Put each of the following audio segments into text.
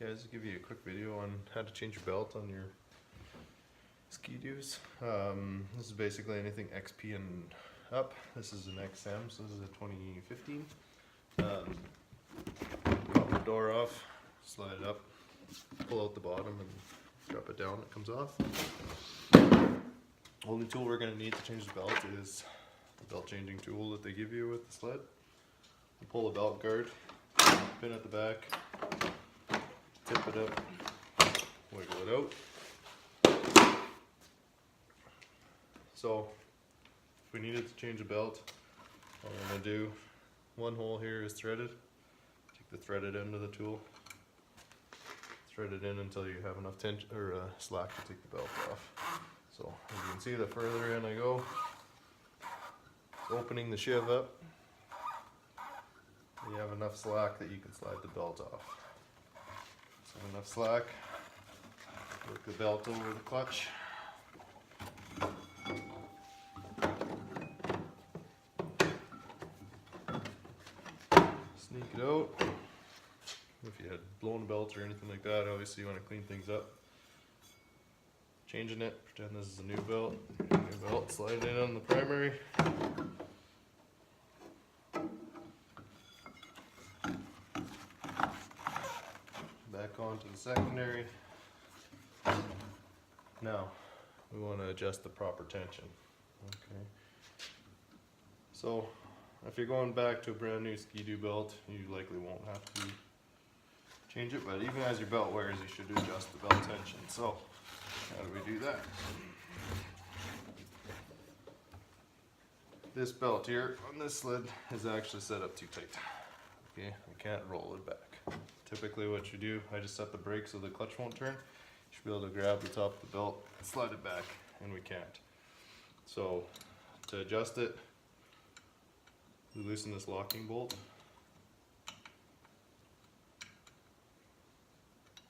Guys, I'll give you a quick video on how to change your belt on your Ski-Doos. This is basically anything XP and up. This is an XM, so this is a 2015. Pop the door off, slide it up, pull out the bottom and drop it down, it comes off. Only tool we're going to need to change the belt is the belt changing tool that they give you with the sled. You pull the belt guard, pin at the back, tip it up, wiggle it out. So if we needed to change a belt, all we're going to do, one hole here is threaded. Take the threaded end of the tool, thread it in until you have enough tension or slack to take the belt off. So as you can see, the further in I go, it's opening the sheave up. You have enough slack that you can slide the belt off. So enough slack, work the belt over the clutch. Sneak it out. If you had blown a belt or anything like that, obviously you want to clean things up. Changing it, pretend this is a new belt. New belt, slide it in on the primary. Back onto the secondary. Now, we want to adjust the proper tension. Okay. So, if you're going back to a brand new Ski-Doo belt, you likely won't have to change it, but even as your belt wears, you should adjust the belt tension. So, how do we do that? This belt here on this sled is actually set up too tight. Okay, we can't roll it back. Typically what you do, I just set the brake so the clutch won't turn. You should be able to grab the top of the belt and slide it back, and we can't. So to adjust it, we loosen this locking bolt.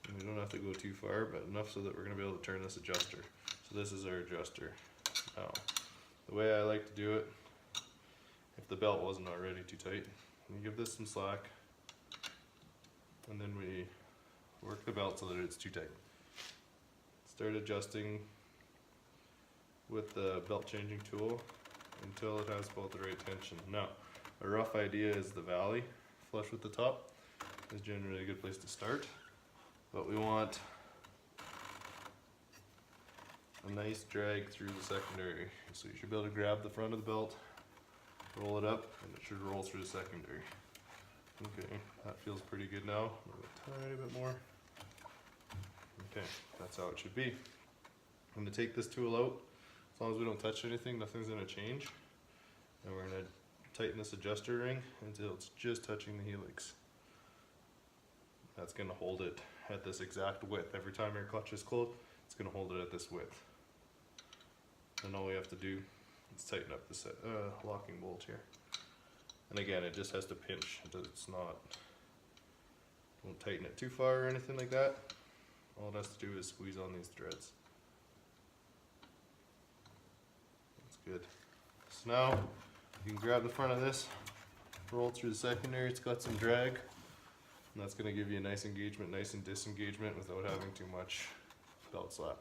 And we don't have to go too far, but enough so that we're going to be able to turn this adjuster. So this is our adjuster. Now, the way I like to do it, if the belt wasn't already too tight, you give this some slack, and then we work the belt so that it's too tight. Start adjusting with the belt changing tool until it has about the right tension. Now, a rough idea is the valley, flush with the top, is generally a good place to start. But we want a nice drag through the secondary. So you should be able to grab the front of the belt, roll it up, and it should roll through the secondary. Okay, that feels pretty good now. A tiny bit more. Okay, that's how it should be. I'm going to take this tool out. As long as we don't touch anything, nothing's going to change. And we're going to tighten this adjuster ring until it's just touching the helix. That's going to hold it at this exact width. Every time your clutch is closed, it's going to hold it at this width. And all we have to do is tighten up the locking bolt here. And again, it just has to pinch. It's not, don't tighten it too far or anything like that. All it has to do is squeeze on these threads. That's good. So now you can grab the front of this, roll through the secondary. It's got some drag, and that's going to give you a nice engagement, nice and disengagement without having too much belt slap.